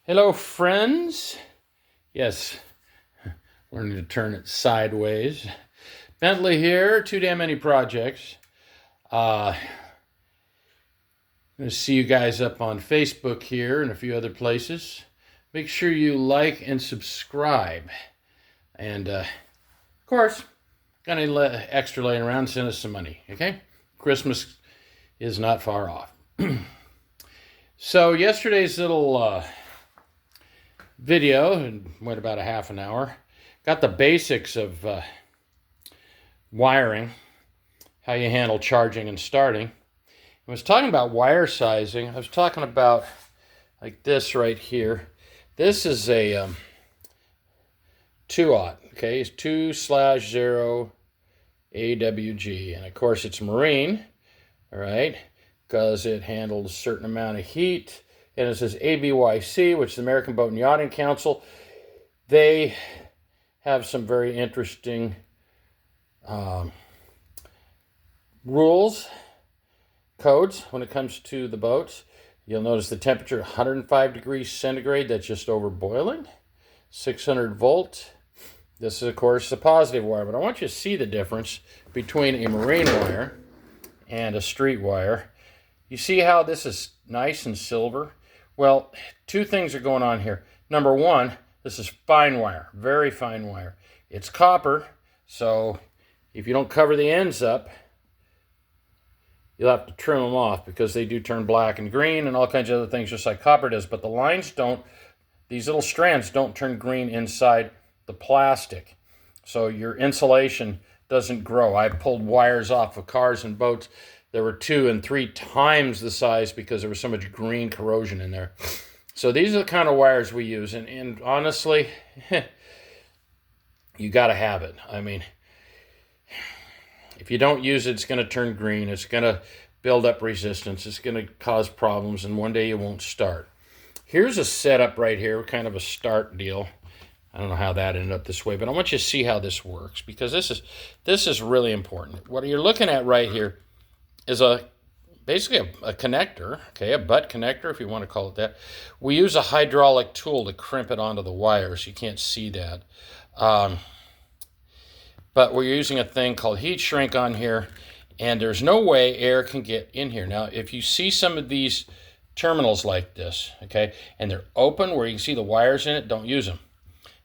Hello, friends. Yes, learning to turn it sideways. Bentley here, Too Damn Many Projects. I'm going to see you guys up on Facebook here and a few other places. Make sure you like and subscribe. And, of course, got any extra laying around, send us some money, okay? Christmas is not far off. So yesterday's little video, and went about a half an hour, got the basics of wiring, how you handle charging and starting. I was talking about wire sizing. I was talking about like this right here. This is a 2-aught, okay? It's 2/0 AWG, and of course it's marine, all right, because it handles a certain amount of heat. And it says ABYC, which is the American Boat and Yachting Council. They have some very interesting rules, codes when it comes to the boats. You'll notice the temperature, 105 degrees centigrade, that's just over boiling. 600 volt. This is, of course, the positive wire, but I want you to see the difference between a marine wire and a street wire. You see how this is nice and silver? Well, two things are going on here. Number one, this is fine wire, very fine wire. It's copper, so if you don't cover the ends up, you'll have to trim them off because they do turn black and green and all kinds of other things just like copper does. But the lines don't, these little strands don't turn green inside the plastic. So your insulation doesn't grow. I pulled wires off of cars and boats. There were 2 and 3 times the size because there was so much green corrosion in there. So these are the kind of wires we use. And honestly, you got to have it. I mean, if you don't use it, it's going to turn green. It's going to build up resistance. It's going to cause problems, and one day you won't start. Here's a setup right here, kind of a start deal. I don't know how that ended up this way, but I want you to see how this works because this is really important. What you're looking at right here is basically a connector, okay, a butt connector if you want to call it that. We use a hydraulic tool to crimp it onto the wires. You can't see that. But we're using a thing called heat shrink on here, and there's no way air can get in here. Now, if you see some of these terminals like this, okay, and they're open where you can see the wires in it, don't use them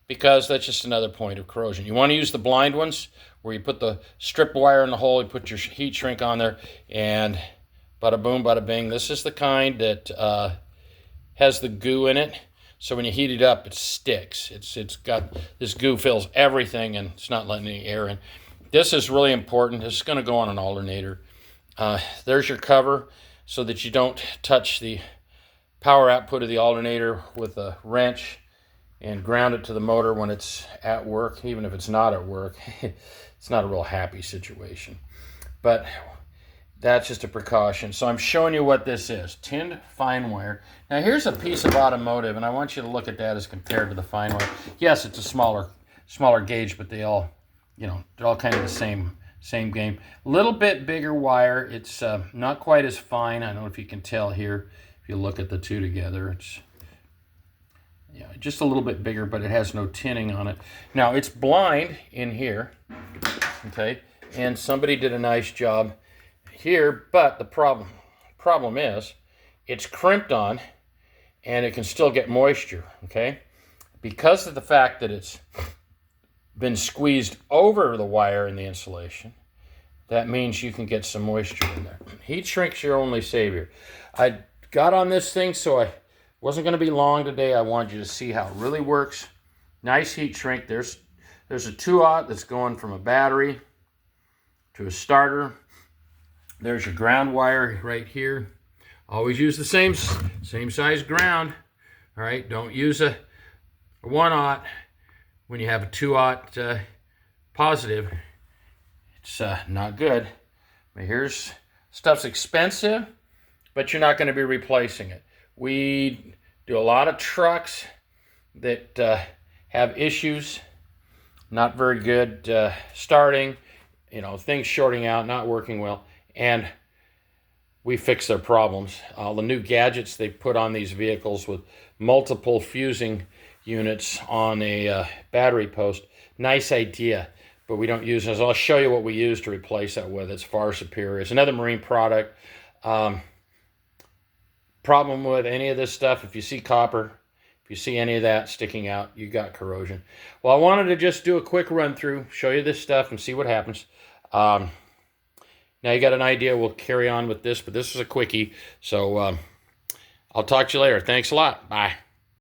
because that's just another point of corrosion. You want to use the blind ones where you put the strip wire in the hole, you put your heat shrink on there, and bada boom, bada bing. This is the kind that has the goo in it, so when you heat it up, it sticks. It's got, this goo fills everything, and it's not letting any air in. This is really important. This is going to go on an alternator. There's your cover so that you don't touch the power output of the alternator with a wrench and ground it to the motor when it's at work. Even if it's not at work, it's not a real happy situation. But that's just a precaution. So I'm showing you what this is. Tinned fine wire. Now here's a piece of automotive, and I want you to look at that as compared to the fine wire. Yes, it's a smaller gauge, but they all, they're all kind of the same game. A little bit bigger wire. It's not quite as fine. I don't know if you can tell here. If you look at the two together, it's just a little bit bigger, but it has no tinning on it. Now it's blind in here, okay, and somebody did a nice job here, but the problem is it's crimped on and it can still get moisture, okay, because of the fact that it's been squeezed over the wire in the insulation. That means you can get some moisture in there. Heat shrink's your only savior. I got on this thing, so I wasn't going to be long today. I wanted you to see how it really works. Nice heat shrink. There's a 2-aught that's going from a battery to a starter. There's your ground wire right here. Always use the same size ground. All right, don't use a 1-aught when you have a 2-aught positive. It's not good. But here's, stuff's expensive, but you're not going to be replacing it. We do a lot of trucks that have issues, not very good starting, things shorting out, not working well, and we fix their problems. All the new gadgets they put on these vehicles with multiple fusing units on a battery post. Nice idea, but we don't use those. I'll show you what we use to replace that with. It's far superior. It's another marine product. Problem with any of this stuff, if you see copper, if you see any of that sticking out, you got corrosion. Well, I wanted to just do a quick run through, show you this stuff and see what happens. Now you got an idea. We'll carry on with this, but this is a quickie. So I'll talk to you later. Thanks a lot. Bye.